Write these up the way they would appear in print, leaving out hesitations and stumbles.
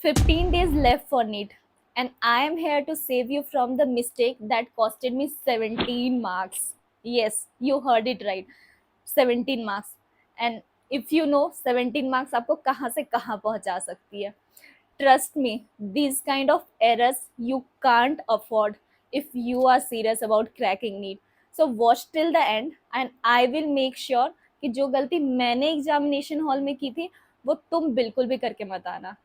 15 days left for NEET, and I am here to save you from the mistake that costed me 17 marks. Yes, you heard it right. 17 marks. And if you know 17 marks आपको कहाँ से कहाँ पहुँचा सकती है. Trust me, these kind of errors you can't afford if you are serious about cracking NEET. So watch till the end and I will make sure कि जो गलती मैंने एग्जामिनेशन हॉल में की थी वो तुम बिल्कुल भी करके मत आना.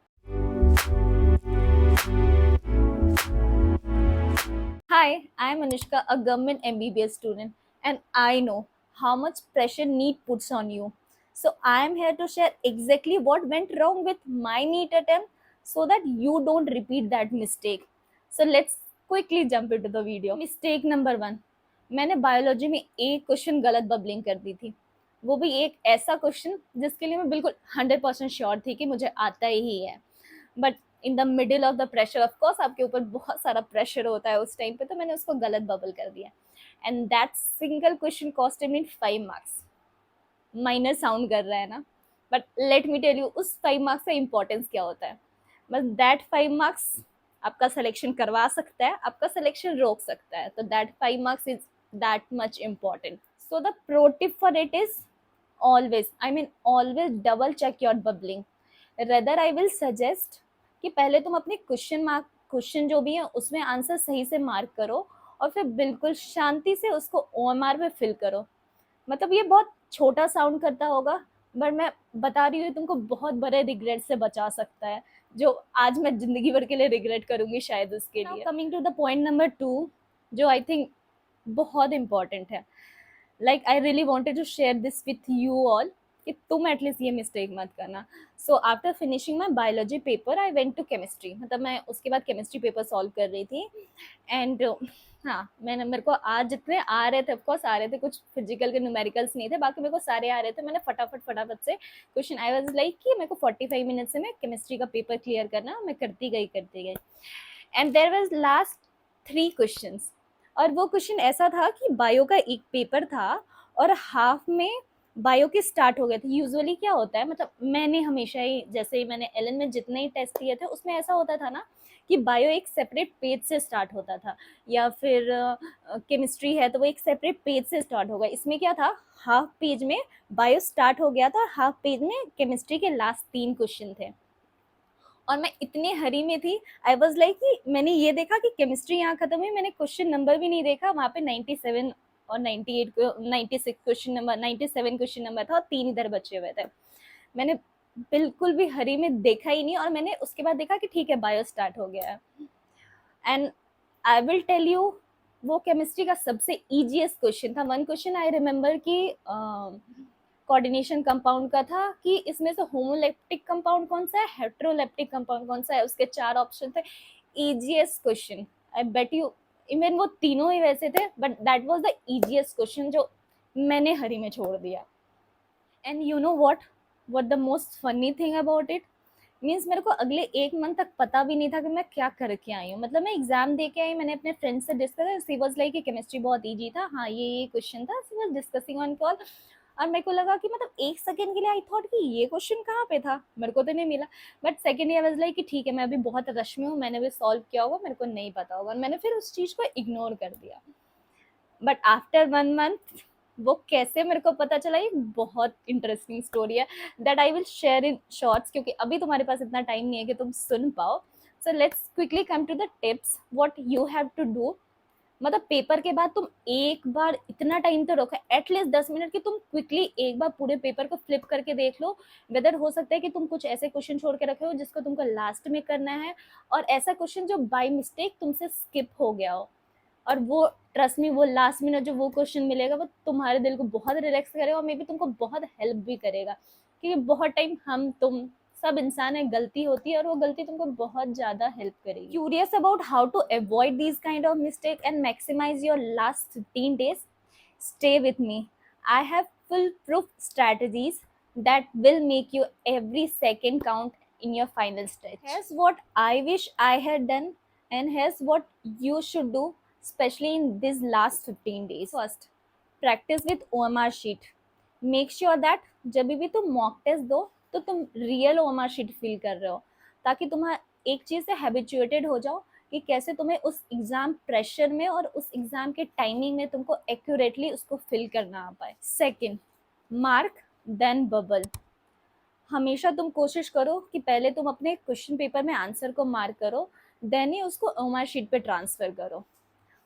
Hi, I am Anushka, a government MBBS student, and I know how much pressure NEET puts on you. So, I am here to share exactly what went wrong with my NEET attempt so that you don't repeat that mistake. So, let's quickly jump into the video. Mistake number 1. मैंने biology में एक question गलत bubbling कर दी थी, वो भी एक ऐसा क्वेश्चन जिसके लिए मैं बिल्कुल 100% श्योर थी कि मुझे आता ही है. But in the middle of the pressure, of course आपके ऊपर बहुत सारा प्रेशर होता है उस टाइम पे, तो मैंने उसको गलत बबल कर दिया and that single question costed me 5 marks. Minor sound कर रहा है ना, but let me tell you उस 5 मार्क्स का इंपॉर्टेंस क्या होता है. बस दैट 5 मार्क्स आपका सिलेक्शन करवा सकता है, आपका सिलेक्शन रोक सकता है, तो that 5 marks is that much important. So the pro tip for it is always double check your bubbling. Rather I will suggest कि पहले तुम अपने क्वेश्चन जो भी है उसमें आंसर सही से मार्क करो और फिर बिल्कुल शांति से उसको OMR में फिल करो. मतलब ये बहुत छोटा साउंड करता होगा, बट मैं बता रही हूँ तुमको बहुत बड़े रिग्रेट से बचा सकता है, जो आज मैं जिंदगी भर के लिए रिग्रेट करूंगी शायद उसके लिए. Coming to the point number 2, जो आई थिंक बहुत इंपॉर्टेंट है. Like I really wanted to share this with you all कि तुम एटलीस्ट ये मिस्टेक मत करना. So after finishing my biology paper I went to chemistry. मतलब मैं उसके बाद केमिस्ट्री पेपर सॉल्व कर रही थी एंड हाँ, मेरे को आज जितने आ रहे थे, ऑफकोर्स आ रहे थे, कुछ फिजिकल के न्यूमेरिकल्स नहीं थे, बाकी मेरे को सारे आ रहे थे. मैंने फटाफट से क्वेश्चन, आई वाज लाइक कि मेरे को 45 मिनट से मैं केमिस्ट्री का पेपर क्लियर करना, मैं करती गई and there was last 3 questions. और वो क्वेश्चन ऐसा था कि बायो का एक पेपर था और हाफ में बायो के स्टार्ट हो गए थे. यूजुअली क्या होता है, मतलब मैंने हमेशा ही, जैसे ही मैंने एलन में जितने ही टेस्ट किए थे उसमें ऐसा होता था ना कि बायो एक सेपरेट पेज से स्टार्ट होता था, या फिर केमिस्ट्री है तो वो एक सेपरेट पेज से स्टार्ट होगा. इसमें क्या था, हाफ पेज में बायो स्टार्ट हो गया था और हाफ पेज में केमिस्ट्री के लास्ट 3 क्वेश्चन थे. और मैं इतनी हरी में थी, आई वॉज लाइक कि मैंने ये देखा कि केमिस्ट्री यहाँ खत्म हुई, मैंने क्वेश्चन नंबर भी नहीं देखा, वहाँ पे 97 और 98 96 क्वेश्चन नंबर, 97 क्वेश्चन नंबर था और 3 इधर बचे हुए थे. मैंने बिल्कुल भी हरी में देखा ही नहीं और मैंने उसके बाद देखा कि ठीक है बायो स्टार्ट हो गया है. And I will tell you, वो केमिस्ट्री का सबसे ईजीएस्ट क्वेश्चन था. 1 क्वेश्चन आई रिमेम्बर कि कोऑर्डिनेशन कंपाउंड का था कि इसमें से होमोलेप्टिक कंपाउंड कौन सा है, हेट्रोलेप्टिक कंपाउंड कौन सा है, उसके 4 ऑप्शन थे. Easiest question, I bet you, even वो तीनों ही वैसे थे, but that was the easiest question जो मैंने हरी में छोड़ दिया. And you know what the most funny thing about it means, मेरे को अगले 1 मंथ तक पता भी नहीं था कि मैं क्या करके आई हूँ. मतलब मैं एग्जाम दे के आई, मैंने अपने फ्रेंड से डिस्कस, सी वाज लाइक कि केमिस्ट्री बहुत ईजी था, हाँ ये क्वेश्चन था, she was discussing on call. और मेरे को लगा कि मतलब 1 सेकंड के लिए आई थॉट कि ये क्वेश्चन कहाँ पे था, मेरे को तो नहीं मिला. But second I was like कि ठीक है, मैं अभी बहुत रश में हूँ, मैंने भी सॉल्व किया होगा, मेरे को नहीं पता होगा, और मैंने फिर उस चीज़ को इग्नोर कर दिया. बट आफ्टर 1 मंथ वो कैसे मेरे को पता चला, ये बहुत इंटरेस्टिंग स्टोरी है that I will share in shorts, क्योंकि अभी तुम्हारे पास इतना टाइम नहीं है कि तुम सुन पाओ. So let's quickly come to the tips what you have to do. मतलब पेपर के बाद तुम एक बार, इतना टाइम तो रखो, एटलीस्ट 10 मिनट की, तुम क्विकली एक बार पूरे पेपर को फ्लिप करके देख लो. वेदर हो सकता है कि तुम कुछ ऐसे क्वेश्चन छोड़ के रखे हो जिसको तुमको लास्ट में करना है, और ऐसा क्वेश्चन जो बाय मिस्टेक तुमसे स्किप हो गया हो. और वो ट्रस्ट मी, वो लास्ट मिनट जो वो क्वेश्चन मिलेगा वो तुम्हारे दिल को बहुत रिलैक्स करेगा और मे बी तुमको बहुत हेल्प भी करेगा, क्योंकि बहुत टाइम हम तुम सब इंसान है, गलती होती है और वो गलती तुमको बहुत ज़्यादा हेल्प करेगी. Curious about how to avoid this kind of mistake and maximize your last 15 days? Stay with me. I have foolproof strategies that will make you every second count in your final stretch. Here's what I wish I had done, and here's what you should do, especially in these last 15 days. First, practice with OMR sheet. Make sure that जब भी तुम mock test दो तो तुम real OMR sheet fill कर रहे हो, ताकि एक चीज़ से हैबिचुएटेड हो जाओ कि कैसे तुम्हें उस एग्ज़ाम प्रेशर में और उस एग्ज़ाम के टाइमिंग में तुमको एक्यूरेटली उसको फिल करना आ पाए। Second, mark then bubble. हमेशा तुम कोशिश करो कि पहले तुम अपने क्वेश्चन पेपर में आंसर को मार्क करो, देन ही उसको ओएमआर शीट पे ट्रांसफ़र करो।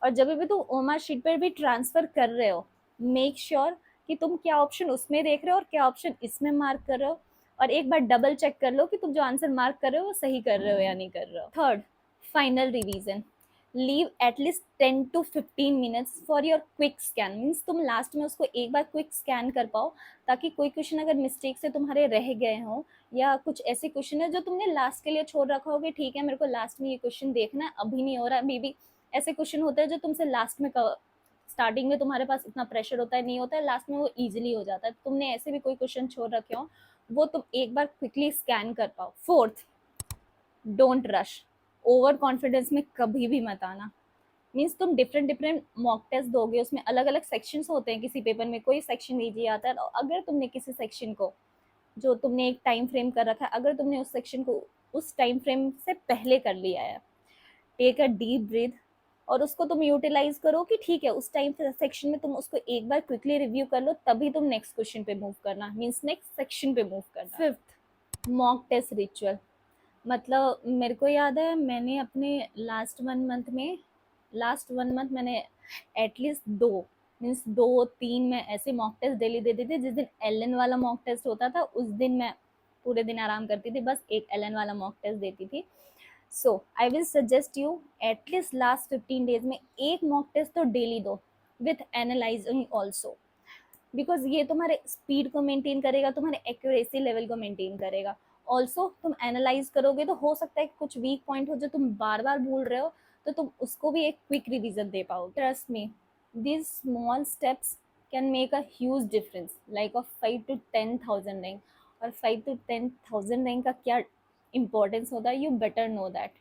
और जब भी तुम ओएमआर शीट पर भी ट्रांसफ़र कर रहे हो, मेक श्योर कि तुम क्या ऑप्शन उसमें देख रहे हो और क्या ऑप्शन इसमें मार्क कर रहे हो, और एक बार डबल चेक कर लो कि तुम जो आंसर मार्क कर रहे हो वो सही कर रहे हो या नहीं कर रहे हो। Third, final revision. Leave at least 10 to 15 minutes for your quick scan. Means तुम लास्ट में उसको एक बार क्विक स्कैन कर पाओ, ताकि कोई क्वेश्चन अगर मिस्टेक से तुम्हारे रह गए हों, या कुछ ऐसे क्वेश्चन है जो तुमने लास्ट के लिए छोड़ रखा हो कि ठीक है मेरे को लास्ट में ये क्वेश्चन देखना है, अभी नहीं हो रहा है, मे बी ऐसे क्वेश्चन होते हैं जो तुमसे लास्ट में स्टार्टिंग में तुम्हारे पास इतना प्रेशर होता है, नहीं होता है, लास्ट में वो इजीली हो जाता है। तुमने ऐसे भी कोई क्वेश्चन छोड़ रखे हो, वो तुम एक बार क्विकली स्कैन कर पाओ। Fourth, don't rush. Over confidence में कभी भी मत आना। मीन्स तुम डिफरेंट डिफरेंट मॉक टेस्ट दोगे, उसमें अलग अलग सेक्शंस होते हैं किसी पेपर में, कोई सेक्शन ईजी आता है, और अगर तुमने किसी सेक्शन को, जो तुमने एक टाइम फ्रेम कर रखा है, अगर तुमने उस सेक्शन को उस टाइम फ्रेम से पहले कर लिया है, टेक अ डीप ब्रीथ और उसको तुम यूटिलाइज करो कि ठीक है उस टाइम सेक्शन में तुम उसको एक बार क्विकली रिव्यू कर लो, तभी तुम नेक्स्ट क्वेश्चन पे मूव करना, मीन्स नेक्स्ट सेक्शन पे मूव करना। Fifth, mock test ritual. मतलब मेरे को याद है मैंने अपने लास्ट 1 मंथ मैंने एटलीस्ट 2, मीन्स 2-3 मैं ऐसे मॉक टेस्ट डेली देती थी। जिस दिन एलन वाला मॉक टेस्ट होता था उस दिन मैं पूरे दिन आराम करती थी, बस एक एलन वाला मॉक टेस्ट देती थी। So I will suggest you at least last 15 days में एक मॉक टेस्ट तो डेली दो, विथ एनालाइजिंग ऑल्सो, बिकॉज ये तुम्हारे स्पीड को मेंटेन करेगा, तुम्हारे एक्यूरेसी लेवल को मेंटेन करेगा। ऑल्सो तुम एनालाइज करोगे तो हो सकता है कुछ वीक पॉइंट हो जो तुम बार बार भूल रहे हो, तो तुम उसको भी एक क्विक रिवीजन दे पाओ। Trust me, these small steps can make a huge difference, like of 5 to 10,000 rank। और 5 to 10,000 rank का क्या importance होता है, you better know that।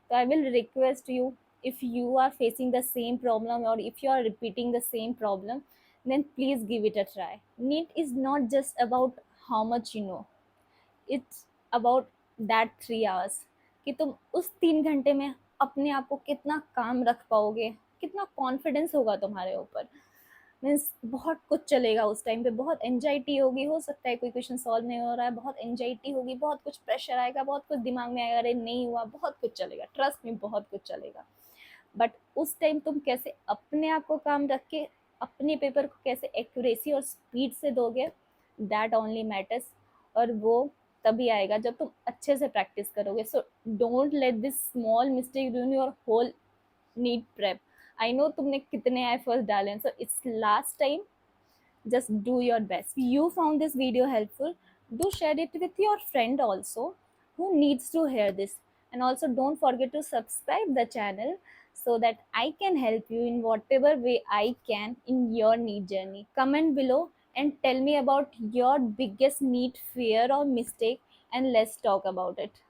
So I will request you, if you are facing the same problem or if you are repeating the same problem, then please give it a try। NEET is not just about how much you know, it's about that 3 hours, कि तुम उस 3 घंटे में अपने आप को कितना काम रख पाओगे, कितना कॉन्फिडेंस होगा तुम्हारे ऊपर। मीन्स बहुत कुछ चलेगा उस टाइम पे, बहुत एंजाइटी होगी, हो सकता है कोई क्वेश्चन सॉल्व नहीं हो रहा है, बहुत एंजाइटी होगी, बहुत कुछ प्रेशर आएगा, बहुत कुछ दिमाग में आएगा, अरे नहीं हुआ, बहुत कुछ चलेगा, ट्रस्ट में बहुत कुछ चलेगा। बट उस टाइम तुम कैसे अपने आप को काम रख के अपने पेपर को कैसे एक्यूरेसी और स्पीड से दोगे, दैट ओनली मैटर्स। और वो तभी आएगा जब तुम अच्छे से प्रैक्टिस करोगे। So don't let this small mistake ruin your whole NEET prep. I know तुमने कितने एफर्ट्स डाले हैं, so it's last time, just do your best। If you found this video helpful, do share it with your friend also who needs to hear this, and also don't forget to subscribe the channel so that I can help you in whatever way I can in your NEET journey। Comment below and tell me about your biggest NEET fear or mistake, and let's talk about it।